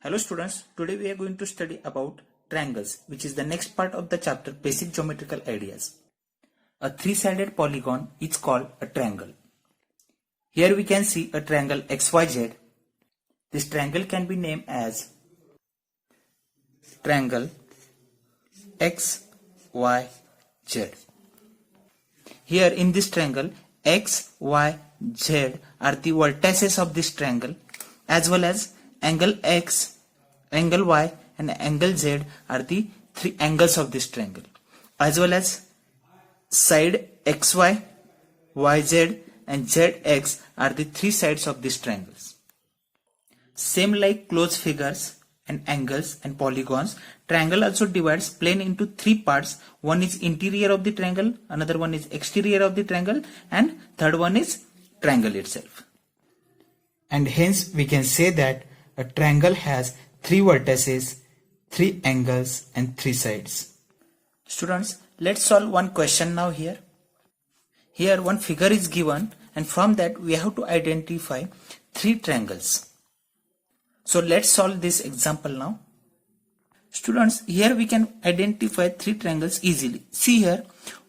Hello students, today we are going to study about triangles, which is the next part of the chapter Basic Geometrical Ideas. A three-sided polygon is called a triangle. Here we can see a triangle XYZ. This triangle can be named as triangle XYZ. Here in this triangle, X, Y, Z are the vertices of this triangle, as well as angle X, angle Y and angle Z are the three angles of this triangle, as well as side XY, YZ and ZX are the three sides of these triangles. Same like closed figures and angles and polygons, triangle also divides plane into three parts. One is interior of the triangle, another one is exterior of the triangle, and third one is triangle itself. And hence we can say that a triangle has three vertices, three angles and three sides. Students, let's solve one question now here. Here one figure is given and from that we have to identify three triangles. So let's solve this example now. Students, here we can identify three triangles easily. See here,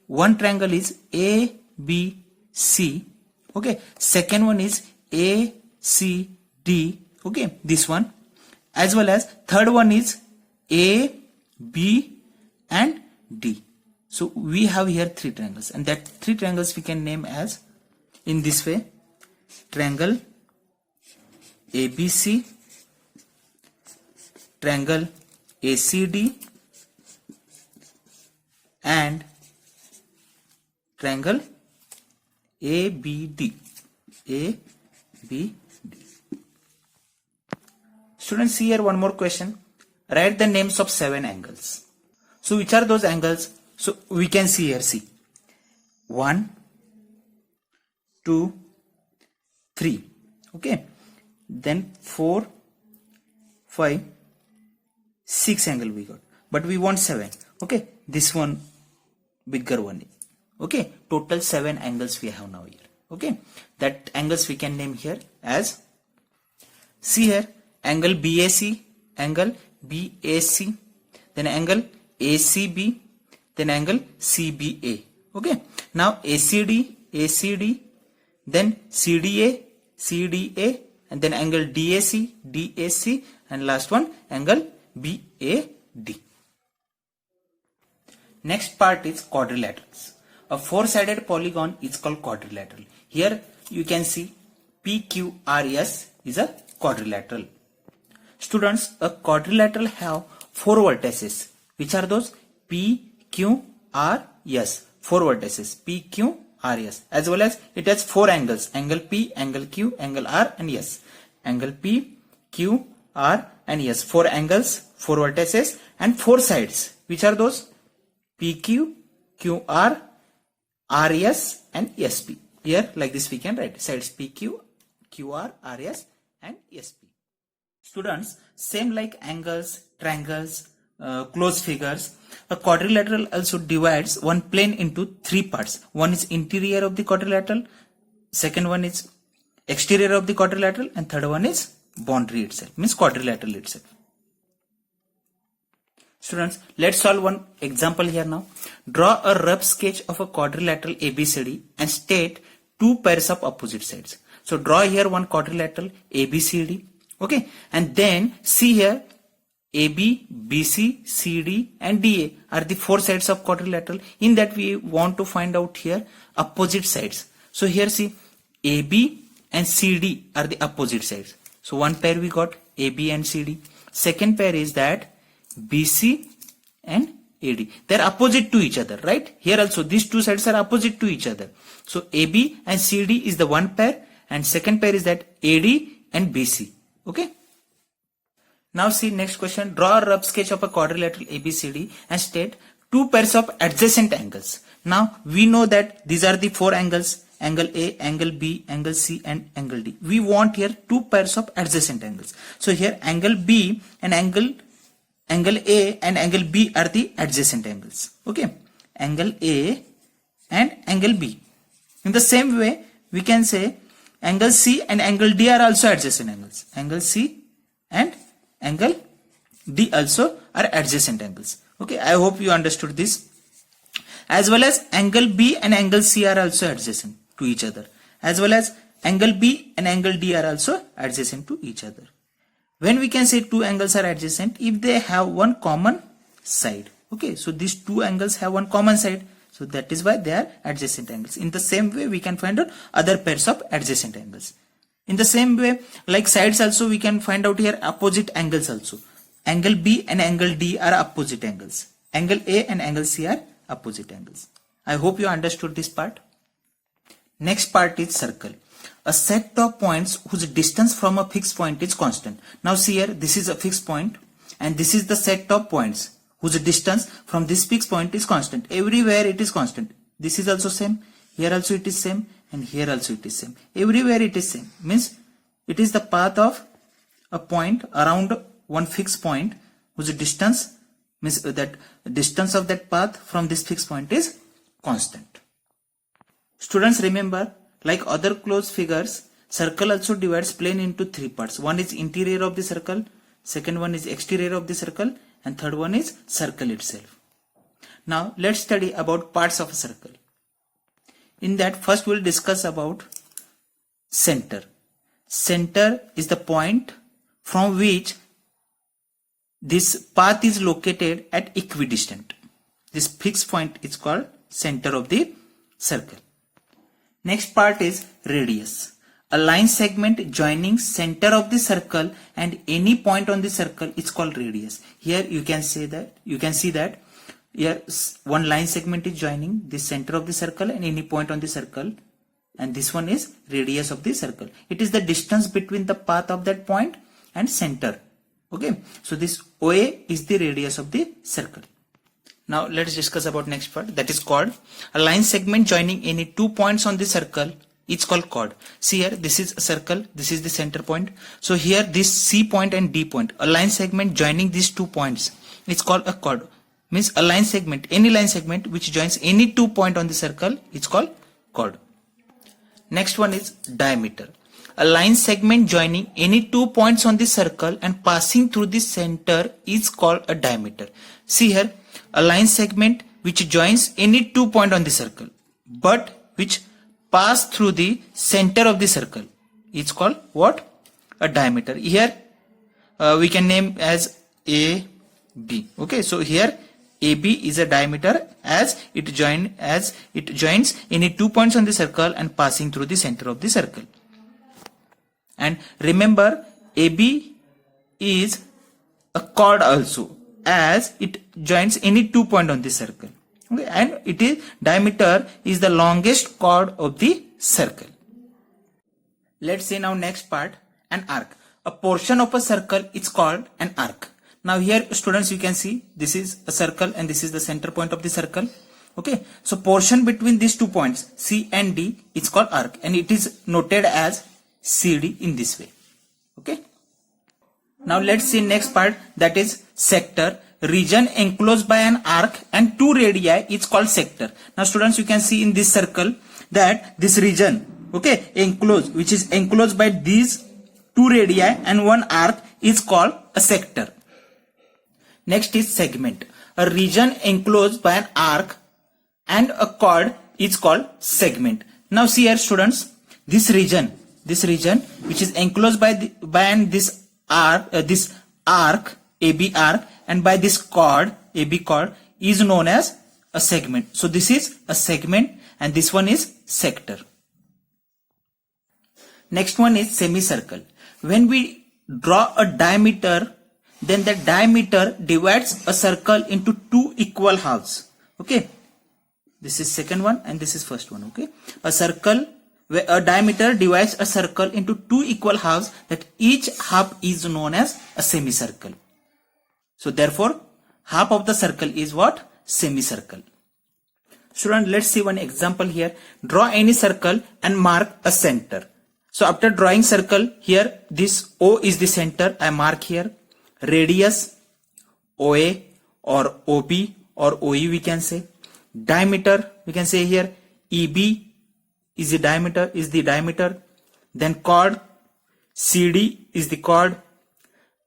one triangle is ABC. Okay, second one is ACD. Okay, this one, as well as third one is A, B and D. So we have here three triangles, and that three triangles we can name as in this way: triangle ABC, triangle ACD and triangle ABD. ABD. Students, see here one more question. Write the names of 7 angles. So which are those angles? So we can see here, see 1, 2, 3. Okay. Then 4, 5, 6 angle we got. But we want 7. Okay. This one bigger one. Okay. Total 7 angles we have now here. Okay. That angles we can name here as, see here, angle BAC, angle BAC, then angle ACB, then angle CBA. Okay. Now ACD, then CDA, and then angle DAC, and last one angle BAD. Next part is quadrilaterals. A four-sided polygon is called quadrilateral. Here you can see PQRS is a quadrilateral. Students, a quadrilateral have 4 vertices. Which are those? P, Q, R, S. 4 vertices. P, Q, R, S. As well as it has 4 angles. Angle P, angle Q, angle R and S. Angle P, Q, R and S. 4 angles, 4 vertices and 4 sides. Which are those? PQ, QR, RS and SP. Here like this we can write sides PQ, QR, RS and SP. Students, same like angles, triangles, closed figures, a quadrilateral also divides one plane into 3 parts. One is interior of the quadrilateral, second one is exterior of the quadrilateral, and third one is boundary itself, means quadrilateral itself. Students, let's solve one example here now. Draw a rough sketch of a quadrilateral ABCD and state 2 pairs of opposite sides. So draw here one quadrilateral ABCD. Okay, and then see here AB, BC, CD and DA are the 4 sides of quadrilateral. In that we want to find out here opposite sides. So here see AB and CD are the opposite sides. So one pair we got AB and CD. Second pair is that BC and AD. They are opposite to each other, right? Here also these 2 sides are opposite to each other. So AB and CD is the one pair and second pair is that AD and BC. Okay. Now see next question. Draw a rough sketch of a quadrilateral ABCD and state 2 pairs of adjacent angles. Now we know that these are the 4 angles. Angle A, angle B, angle C and angle D. We want here 2 pairs of adjacent angles. So here angle B and angle A and angle B are the adjacent angles. Okay. Angle A and angle B. In the same way we can say angle C and angle D are also adjacent angles. Angle C and angle D also are adjacent angles. Okay, I hope you understood this. As well as angle B and angle C are also adjacent to each other. As well as angle B and angle D are also adjacent to each other. When we can say two angles are adjacent, if they have one common side. Okay, so these two angles have one common side. So that is why they are adjacent angles. In the same way, we can find out other pairs of adjacent angles. In the same way, like sides also, we can find out here opposite angles also. Angle B and angle D are opposite angles. Angle A and angle C are opposite angles. I hope you understood this part. Next part is circle. A set of points whose distance from a fixed point is constant. Now see here, this is a fixed point and this is the set of points whose distance from this fixed point is constant. Everywhere it is constant. This is also same. Here also it is same and here also it is same. Everywhere it is same. Means it is the path of a point around one fixed point whose distance means that distance of that path from this fixed point is constant. Students, remember, like other closed figures, circle also divides plane into three parts. One is interior of the circle, second one is exterior of the circle, and third one is circle itself. Now let's study about parts of a circle. In that, first we'll discuss about center. Center is the point from which this path is located at equidistant. This fixed point is called center of the circle. Next part is radius. A line segment joining center of the circle and any point on the circle is called radius. Here you can see that here one line segment is joining the center of the circle and any point on the circle, and this one is radius of the circle. It is the distance between the path of that point and center. Okay, so this OA is the radius of the circle. Now let's discuss about next part, that is chord. A line segment joining any 2 points on the circle is called chord. See here, this is a circle, this is the center point. So here this C point and D point, a line segment joining these 2 points, it's called a chord. Means a line segment, any line segment which joins any 2 points on the circle, it's called chord. Next one is diameter. A line segment joining any 2 points on the circle and passing through the center is called a diameter. See here, a line segment which joins any 2 points on the circle but which pass through the center of the circle is called what? A diameter. Here we can name as AB. Okay, so here AB is a diameter as it joins any 2 points on the circle and passing through the center of the circle. And remember, AB is a chord also, as it joins any 2 points on the circle. Okay, and it is diameter is the longest chord of the circle. Let's see now next part, an arc. A portion of a circle is called an arc. Now here students, you can see this is a circle and this is the center point of the circle. Okay, so portion between these 2 points C and D is called arc and it is noted as CD in this way. Okay. Now let's see next part, that is sector. Region enclosed by an arc and 2 radii is called sector. Now students, you can see in this circle that this region, okay, enclosed, which is enclosed by these 2 radii and 1 arc is called a sector. Next is segment. A region enclosed by an arc and a chord is called segment. Now see here students, this region which is enclosed by this arc AB arc and by this chord AB chord is known as a segment. So this is a segment and this one is sector. Next one is semicircle. When we draw a diameter, then the diameter divides a circle into 2 equal halves. Okay, this is second one and this is first one. Okay, a diameter divides a circle into 2 equal halves, that each half is known as a semicircle. So therefore, half of the circle is what? Semicircle. Student, let's see one example here. Draw any circle and mark a center. So after drawing circle, here this O is the center, I mark here. Radius OA or OB or OE we can say. Diameter we can say here EB is the diameter. Then chord CD is the chord.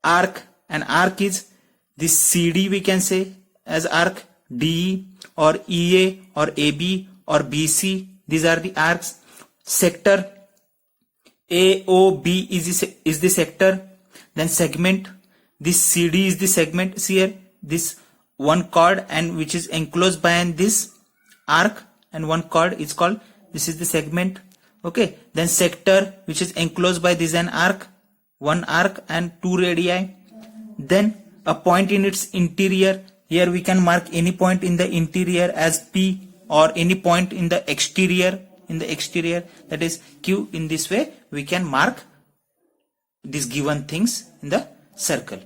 Arc An arc is this CD, we can say as arc, DE or EA or AB or BC. These are the arcs. Sector, AOB is the sector. Then segment, this CD is the segment. See here, this one chord and which is enclosed by this arc and one chord is called, this is the segment. Okay, then sector which is enclosed by this an arc, one arc and two radii. Then a point in its interior. Here we can mark any point in the interior as P, or any point in the exterior, that is Q. In this way we can mark these given things in the circle.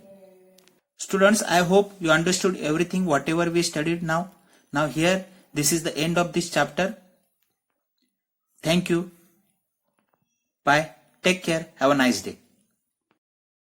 Students, I hope you understood everything whatever we studied now. Now here, this is the end of this chapter. Thank you. Bye. Take care. Have a nice day.